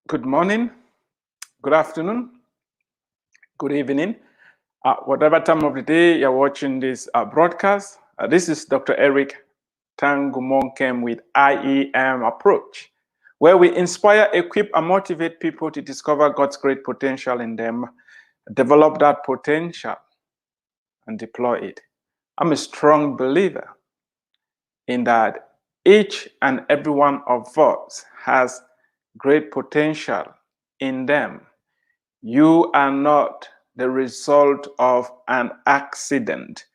Good morning, good afternoon, good evening, whatever time of the day you're watching this broadcast. This is Dr. Eric Tangumonkem with IEM Approach, where we inspire, equip, and motivate people to discover God's great potential in them, develop that potential, and deploy it. I'm a strong believer in that each and every one of us has great potential in them. You are not the result of an accident.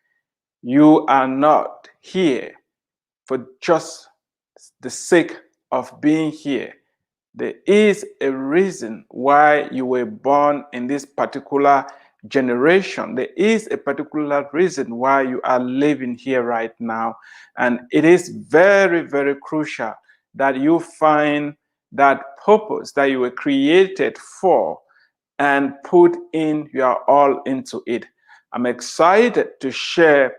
You are not here for just the sake of being here. There is a reason why you were born in this particular generation. There is a particular reason why you are living here right now. And it is very, very crucial that you find that purpose that you were created for and put in your all into it. I'm excited to share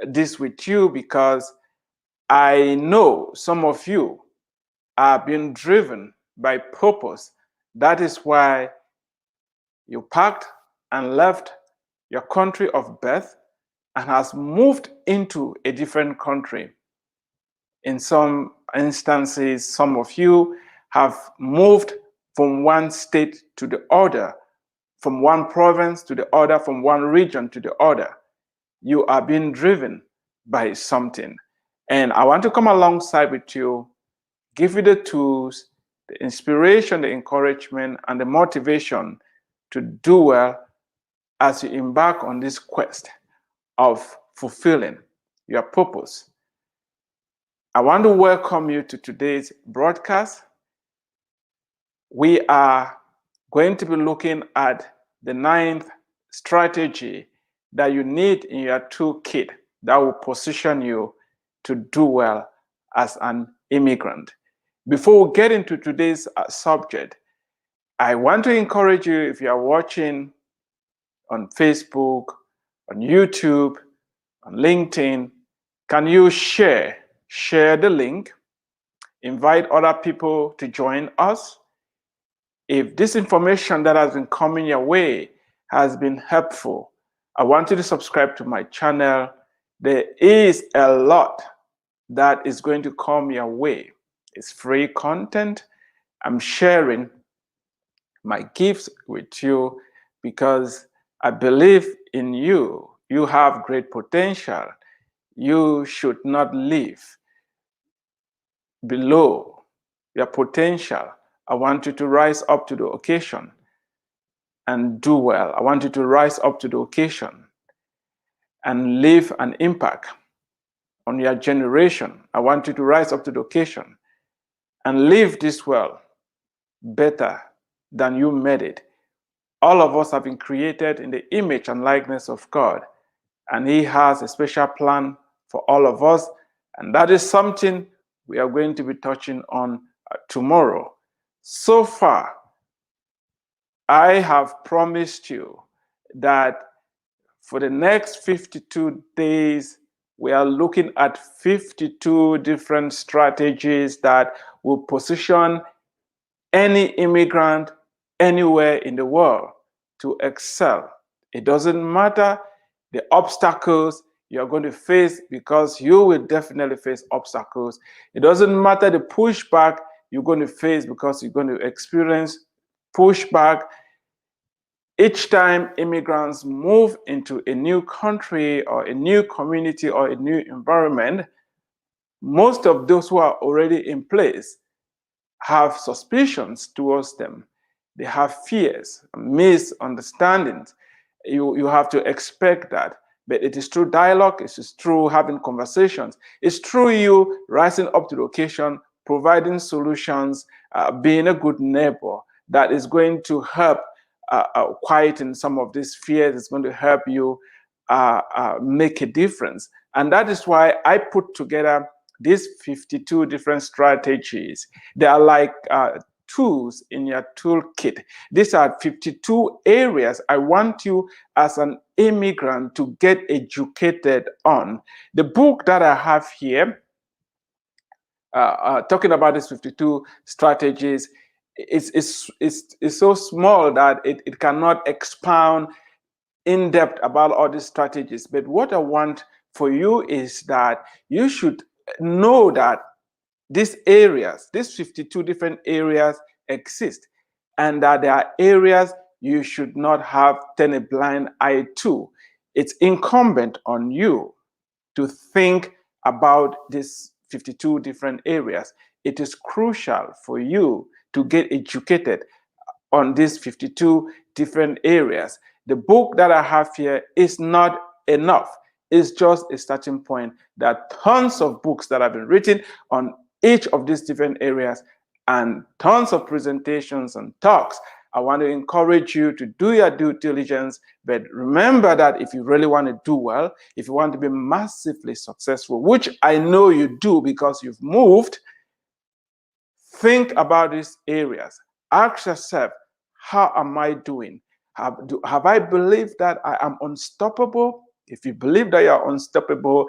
this with you because I know some of you are being driven by purpose. That is why you packed and left your country of birth and has moved into a different country. In some instances, some of you have moved from one state to the other, from one province to the other, from one region to the other. You are being driven by something. And I want to come alongside with you, give you the tools, the inspiration, the encouragement, and the motivation to do well as you embark on this quest of fulfilling your purpose. I want to welcome you to today's broadcast. We are going to be looking at the ninth strategy that you need in your toolkit that will position you to do well as an immigrant. Before we get into today's subject, I want to encourage you, if you are watching on Facebook, on YouTube, on LinkedIn, can you share the link, invite other people to join us? If this information that has been coming your way has been helpful, I want you to subscribe to my channel. There is a lot that is going to come your way. It's free content. I'm sharing my gifts with you because I believe in you. You have great potential. You should not live below your potential. I want you to rise up to the occasion and do well. I want you to rise up to the occasion and leave an impact on your generation. I want you to rise up to the occasion and live this world better than you made it. All of us have been created in the image and likeness of God, and He has a special plan for all of us, and that is something we are going to be touching on tomorrow. So far, I have promised you that for the next 52 days, we are looking at 52 different strategies that will position any immigrant anywhere in the world to excel. It doesn't matter the obstacles you're going to face, because you will definitely face obstacles. It doesn't matter the pushback you're going to face, because you're going to experience pushback. Each time immigrants move into a new country or a new community or a new environment, most of those who are already in place have suspicions towards them. They have fears, misunderstandings. You have to expect that. But it is through dialogue, it is through having conversations, it's through you rising up to the occasion, providing solutions, being a good neighbor that is going to help quieten some of these fears. It's going to help you make a difference. And that is why I put together these 52 different strategies. They are like tools in your toolkit. These are 52 areas I want you as an immigrant to get educated on. The book that I have here, talking about these 52 strategies, it's so small that it cannot expound in depth about all these strategies. But what I want for you is that you should know that these areas, these 52 different areas exist, and that there are areas you should not have turn a blind eye to. It's incumbent on you to think about these 52 different areas. It is crucial for you to get educated on these 52 different areas. The book that I have here is not enough. It's just a starting point. There are tons of books that have been written on each of these different areas and tons of presentations and talks. I want to encourage you to do your due diligence, but remember that if you really want to do well, if you want to be massively successful, which I know you do because you've moved, think about these areas. Ask yourself, how am I doing? Have I believed that I am unstoppable? If you believe that you're unstoppable,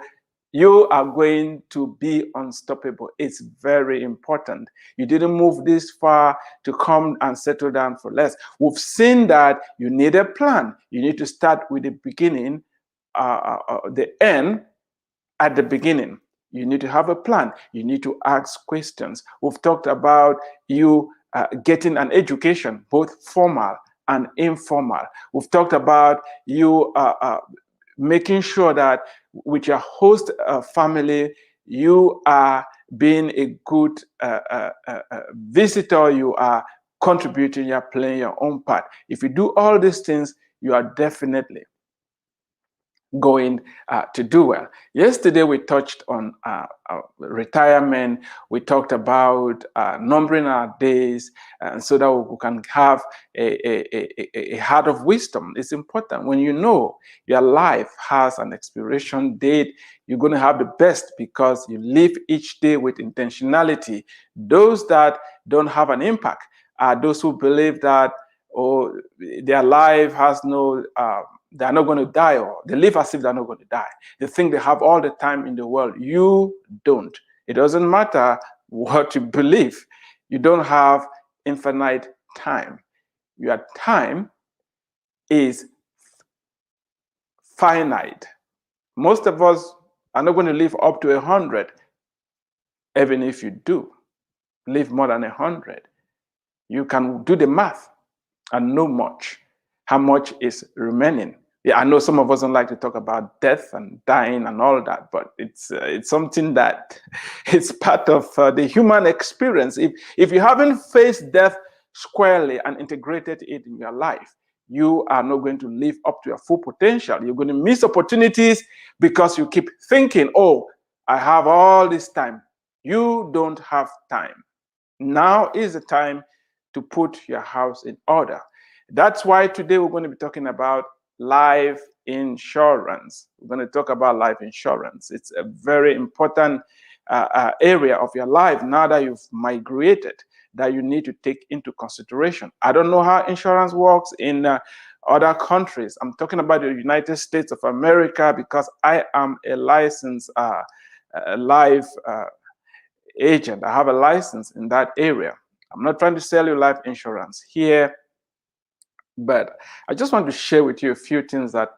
you are going to be unstoppable. It's very important. You didn't move this far to come and settle down for less. We've seen that you need a plan. You need to start with the beginning, the end at the beginning. You need to have a plan. You need to ask questions. We've talked about you getting an education, both formal and informal. We've talked about you making sure that with your host family, you are being a good visitor, you are contributing, you're playing your own part. If you do all these things, you are definitely going to do well. Yesterday we touched on retirement. We talked about numbering our days, so that we can have a heart of wisdom. It's important. When you know your life has an expiration date, you're going to have the best because you live each day with intentionality. Those that don't have an impact are those who believe that, oh, their life has no they're not going to die, or they live as if they're not going to die. They think they have all the time in the world. You don't. It doesn't matter what you believe. You don't have infinite time. Your time is finite. Most of us are not going to live up to 100. Even if you do live more than 100, you can do the math and know how much is remaining. Yeah, I know some of us don't like to talk about death and dying and all that, but it's something that it's part of the human experience. If you haven't faced death squarely and integrated it in your life, you are not going to live up to your full potential. You're going to miss opportunities because you keep thinking, oh, I have all this time. You don't have time. Now is the time to put your house in order. That's why today we're going to be talking about life insurance. We're going to talk about life insurance. It's a very important area of your life now that you've migrated, that you need to take into consideration. I don't know how insurance works in other countries. I'm talking about the United States of America because I am a licensed life agent. I have a license in that area. I'm not trying to sell you life insurance here, but I just want to share with you a few things that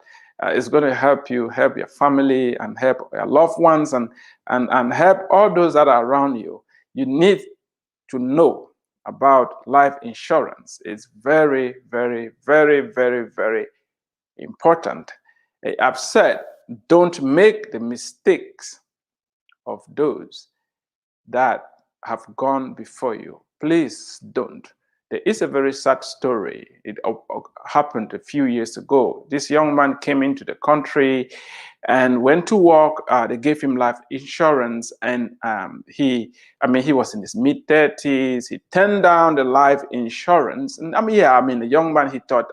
is going to help you, help your family, and help your loved ones, and help all those that are around you. You need to know about life insurance. It's very, very, very, very, very important. I've said, don't make the mistakes of those that have gone before you. Please don't. There is a very sad story. It happened a few years ago. This young man came into the country and went to work. They gave him life insurance, and he was in his mid-30s. He turned down the life insurance, and the young man, he thought,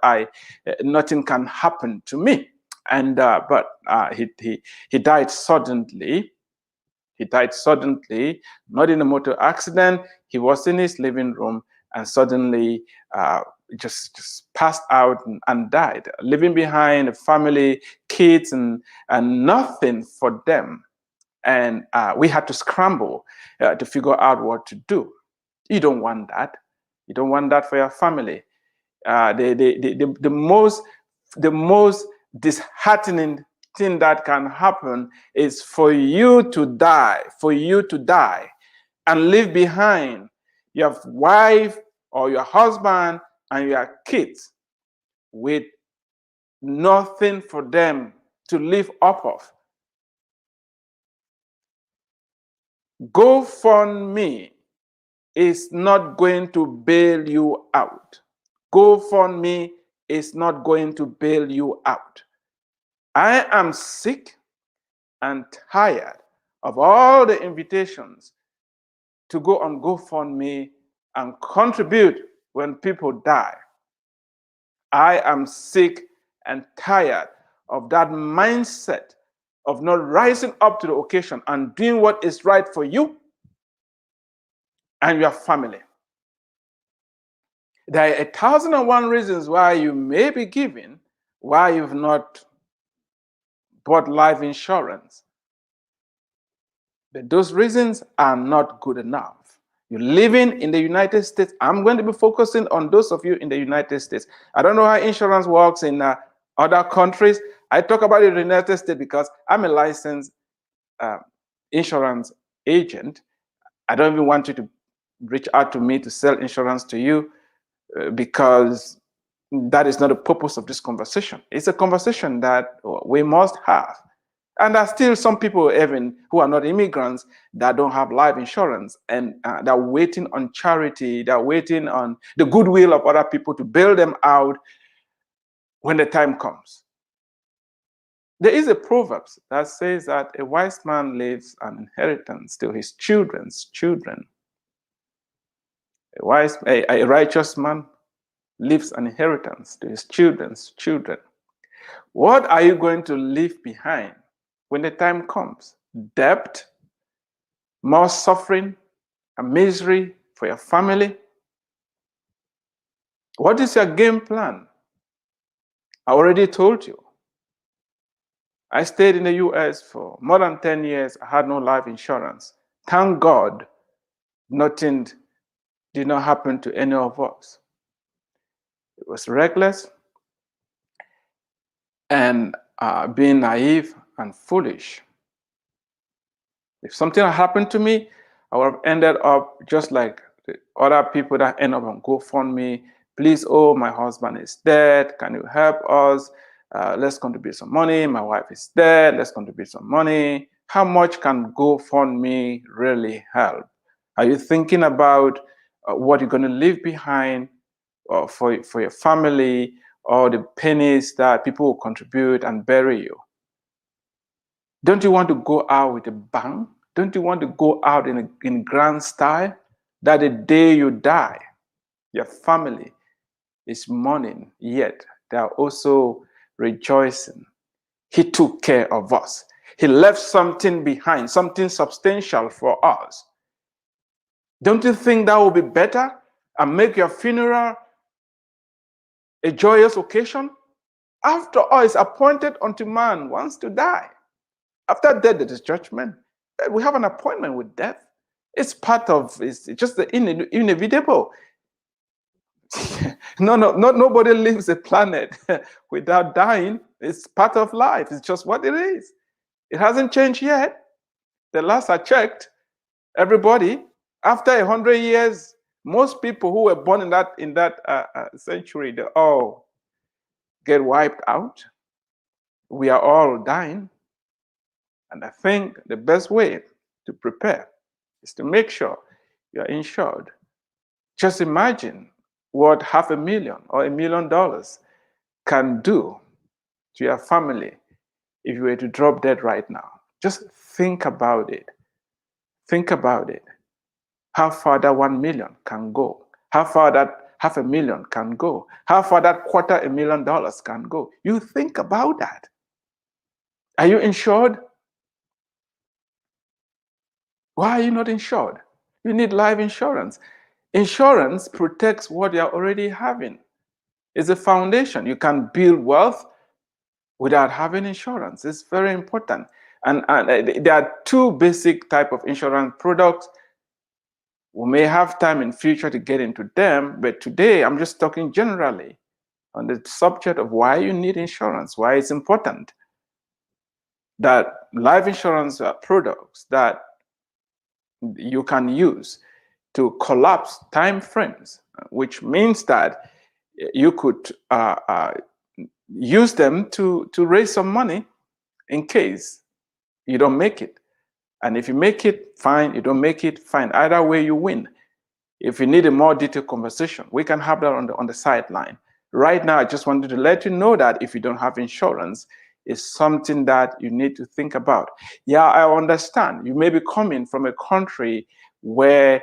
nothing can happen to me, and but he died suddenly. He died suddenly, not in a motor accident. He was in his living room and suddenly just passed out and died, leaving behind a family, kids, and nothing for them. And we had to scramble to figure out what to do. You don't want that. You don't want that for your family. The most disheartening thing that can happen is for you to die, and leave behind your wife or your husband and your kids with nothing for them to live off of. GoFundMe is not going to bail you out. GoFundMe is not going to bail you out. I am sick and tired of all the invitations to go on GoFundMe and contribute when people die. I am sick and tired of that mindset of not rising up to the occasion and doing what is right for you and your family. There are 1,001 reasons why you may be giving, why you've not bought life insurance. But those reasons are not good enough. You're living in the United States. I'm going to be focusing on those of you in the United States. I don't know how insurance works in other countries. I talk about it in the United States because I'm a licensed insurance agent. I don't even want you to reach out to me to sell insurance to you because that is not the purpose of this conversation. It's a conversation that we must have. And there are still some people even who are not immigrants that don't have life insurance, and they're waiting on charity, they're waiting on the goodwill of other people to bail them out when the time comes. There is a Proverbs that says that a wise man leaves an inheritance to his children's children. A righteous man leaves an inheritance to his children's children. What are you going to leave behind when the time comes? Debt, more suffering and misery for your family? What is your game plan? I already told you. I stayed in the US for more than 10 years. I had no life insurance. Thank God, nothing did not happen to any of us. It was reckless and being naive and foolish. If something had happened to me, I would have ended up just like the other people that end up on GoFundMe. Please, oh, my husband is dead. Can you help us? Let's contribute some money. My wife is dead. Let's contribute some money. How much can GoFundMe really help? Are you thinking about what you're going to leave behind for your family, or the pennies that people will contribute and bury you? Don't you want to go out with a bang? Don't you want to go out in grand style? That the day you die, your family is mourning, yet they are also rejoicing. He took care of us. He left something behind, something substantial for us. Don't you think that will be better and make your funeral a joyous occasion? After all, it's appointed unto man once to die. After death, there is judgment. We have an appointment with death. It's part of, it's just the inevitable. Nobody leaves the planet without dying. It's part of life. It's just what it is. It hasn't changed yet. The last I checked, everybody, after 100 years, most people who were born in that century, they all get wiped out. We are all dying. And I think the best way to prepare is to make sure you're insured. Just imagine what $500,000 or $1 million can do to your family if you were to drop dead right now. Just think about it. Think about it. How far that 1 million can go. How far that $500,000 can go. How far that $250,000 can go. You think about that. Are you insured? Why are you not insured? You need life insurance. Insurance protects what you're already having. It's a foundation. You can build wealth without having insurance. It's very important. And there are two basic types of insurance products. We may have time in future to get into them, but today I'm just talking generally on the subject of why you need insurance, why it's important that life insurance products that you can use to collapse time frames, which means that you could use them to raise some money in case you don't make it. And if you make it, fine. You don't make it, fine. Either way, you win. If you need a more detailed conversation, we can have that on the sideline. Right now, I just wanted to let you know that if you don't have insurance, it's something that you need to think about. Yeah, I understand. You may be coming from a country where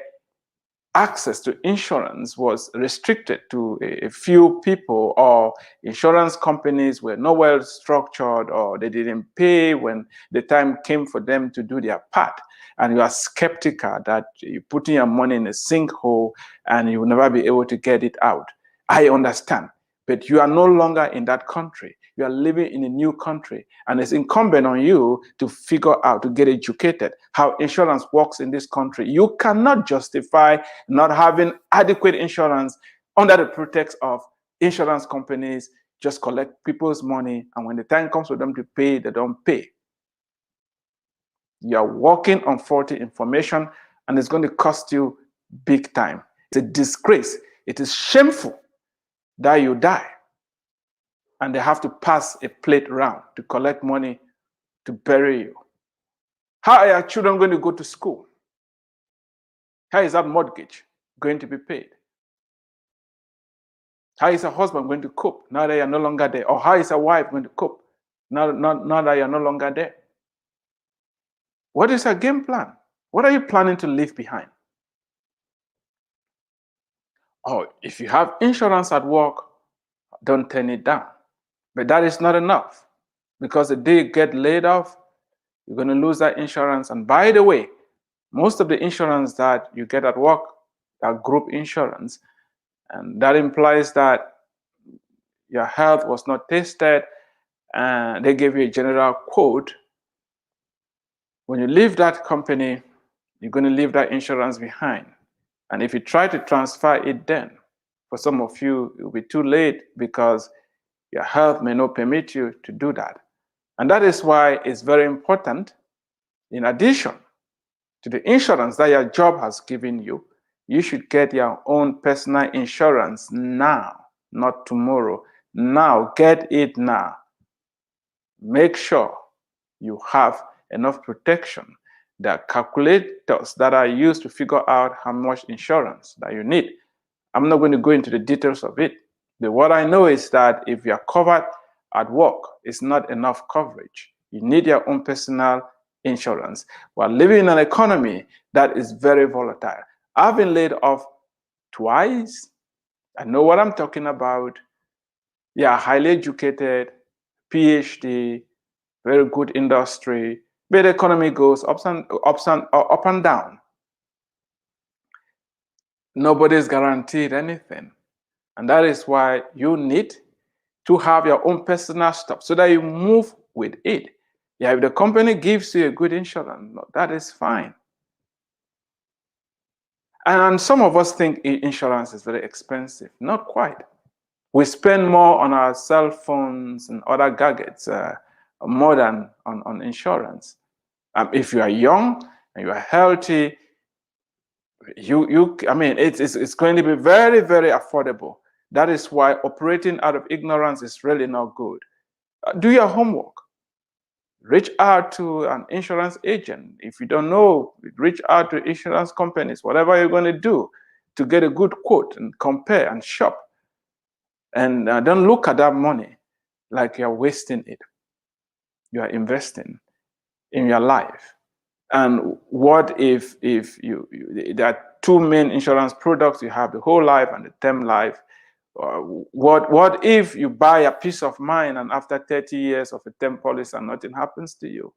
access to insurance was restricted to a few people, or insurance companies were not well structured, or they didn't pay when the time came for them to do their part. And you are skeptical that you're putting your money in a sinkhole and you will never be able to get it out. I understand. But you are no longer in that country. You are living in a new country, and it's incumbent on you to figure out, to get educated, how insurance works in this country. You cannot justify not having adequate insurance under the pretext of insurance companies just collect people's money, and when the time comes for them to pay, they don't pay. You are working on faulty information, and it's going to cost you big time. It's a disgrace. It is shameful that you die and they have to pass a plate round to collect money to bury you. How are your children going to go to school? How is that mortgage going to be paid? How is a husband going to cope now that you're no longer there? Or how is a wife going to cope now that you're no longer there? What is your game plan? What are you planning to leave behind? Oh, if you have insurance at work, don't turn it down. But that is not enough, because the day you get laid off, you're going to lose that insurance. And by the way, most of the insurance that you get at work are group insurance. And that implies that your health was not tested and they gave you a general quote. When you leave that company, you're going to leave that insurance behind. And if you try to transfer it then, for some of you, it will be too late, because your health may not permit you to do that. And that is why it's very important, in addition to the insurance that your job has given you, you should get your own personal insurance now, not tomorrow. Now, get it now. Make sure you have enough protection. There are calculators that are used to figure out how much insurance that you need. I'm not going to go into the details of it. But what I know is that if you're covered at work, it's not enough coverage. You need your own personal insurance. We're living in an economy that is very volatile. I've been laid off twice. I know what I'm talking about. Yeah, highly educated, Ph.D., very good industry, but the economy goes up and down. Nobody's guaranteed anything. And that is why you need to have your own personal stuff so that you move with it. Yeah, if the company gives you a good insurance, that is fine. And some of us think insurance is very expensive. Not quite. We spend more on our cell phones and other gadgets more than on insurance. If you are young and you are healthy, it's going to be very, very affordable. That is why operating out of ignorance is really not good. Do your homework. Reach out to an insurance agent. If you don't know, reach out to insurance companies, whatever you're going to do to get a good quote and compare and shop. And don't look at that money like you're wasting it. You are investing in your life. And what if there are two main insurance products? You have the whole life and the term life. What if you buy a peace of mind and after 30 years of a term policy and nothing happens to you?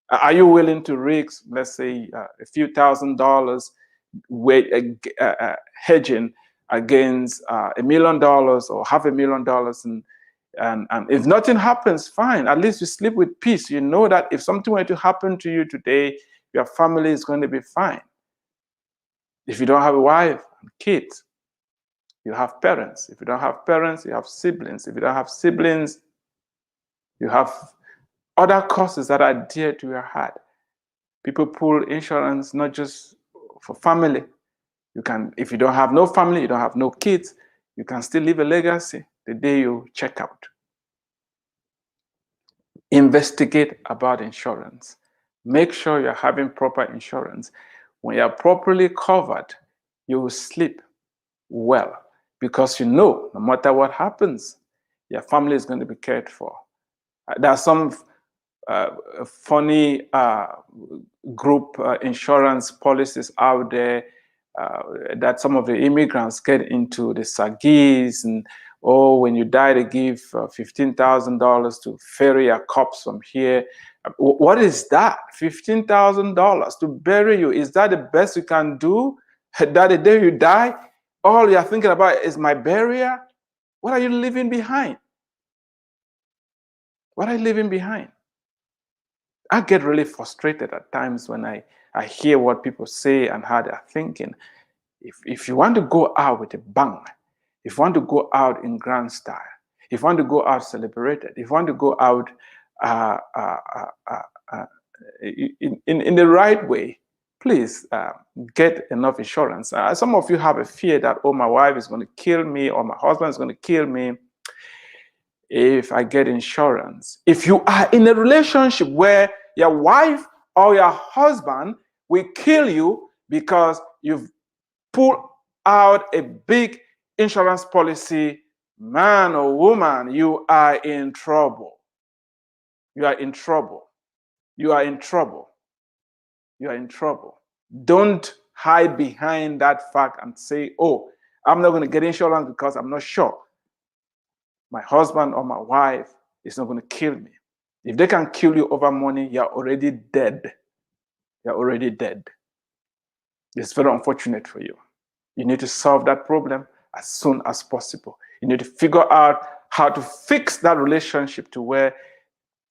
Are you willing to risk, let's say, a few $1,000s hedging against $1 million or $500,000? And if nothing happens, fine. At least you sleep with peace. You know that if something were to happen to you today, your family is going to be fine. If you don't have a wife and kids, you have parents. If you don't have parents, you have siblings. If you don't have siblings, you have other causes that are dear to your heart. People pull insurance not just for family. You can, if you don't have no family, you don't have no kids, you can still leave a legacy the day you check out. Investigate about insurance. Make sure you're having proper insurance. When you're properly covered, you will sleep well because you know no matter what happens, your family is going to be cared for. There are some funny group insurance policies out there that some of the immigrants get into, the Sagis, and when you die, they give $15,000 to ferry a corpse from here. What is that? $15,000 to bury you? Is that the best you can do? That the day you die, all you're thinking about is my burial? What are you leaving behind? What are you leaving behind? I get really frustrated at times when I hear what people say and how they're thinking. If you want to go out with a bang, if you want to go out in grand style, if you want to go out celebrated, if you want to go out in the right way, please get enough insurance. Some of you have a fear that, oh, my wife is going to kill me or my husband is going to kill me if I get insurance. If you are in a relationship where your wife or your husband will kill you because you've pulled out a big insurance policy, man or woman, you are in trouble. You are in trouble. You are in trouble. You are in trouble. Don't hide behind that fact and say, oh, I'm not going to get insurance because I'm not sure my husband or my wife is not going to kill me. If they can kill you over money, you're already dead. You're already dead. It's very unfortunate for you. You need to solve that problem as soon as possible. You need to figure out how to fix that relationship to where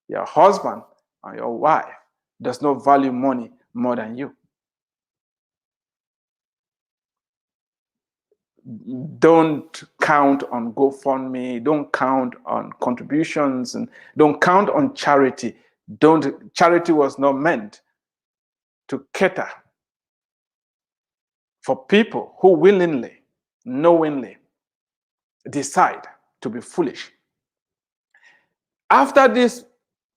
your husband or your wife does not value money more than you. Don't count on GoFundMe. Don't count on contributions, and don't count on charity. Charity was not meant to cater for people who willingly, knowingly decide to be foolish. After this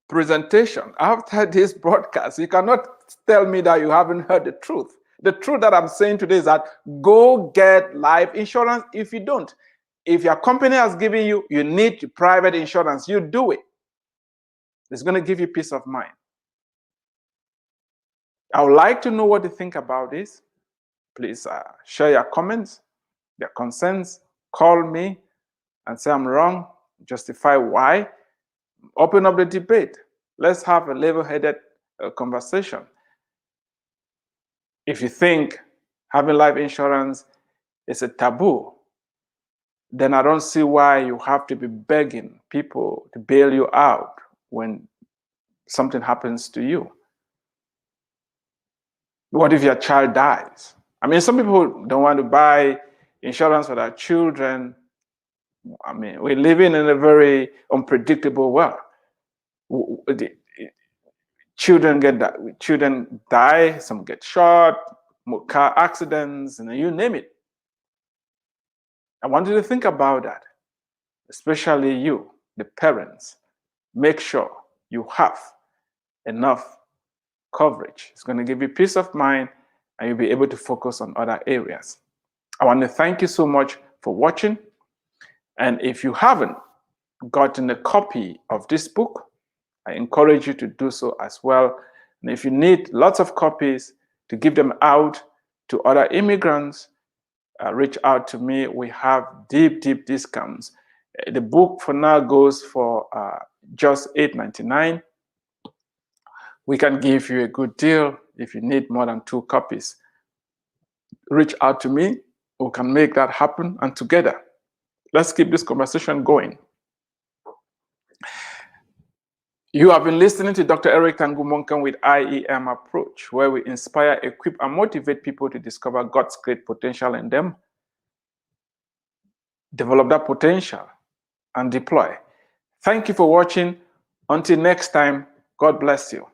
presentation, after this broadcast, you cannot tell me that you haven't heard the truth. The truth that I'm saying today is that go get life insurance. If you don't, if your company has given you, you need private insurance, you do it. It's going to give you peace of mind. I would like to know what you think about this. Please share your comments, your concerns, call me and say I'm wrong, justify why, open up the debate. Let's have a level-headed conversation. If you think having life insurance is a taboo, then I don't see why you have to be begging people to bail you out when something happens to you. What if your child dies? I mean, some people don't want to buy insurance for their children. I mean, we're living in a very unpredictable world. Children die, some get shot, car accidents, and you name it. I want you to think about that, especially you, the parents. Make sure you have enough coverage. It's going to give you peace of mind and you'll be able to focus on other areas. I want to thank you so much for watching. And if you haven't gotten a copy of this book, I encourage you to do so as well. And if you need lots of copies to give them out to other immigrants, reach out to me. We have deep discounts. The book for now goes for just $8.99. We can give you a good deal if you need more than 2 copies. Reach out to me. We can make that happen, and together, let's keep this conversation going. You have been listening to Dr. Eric Tangumonkan with IEM Approach, where we inspire, equip, and motivate people to discover God's great potential in them, develop that potential, and deploy. Thank you for watching. Until next time, God bless you.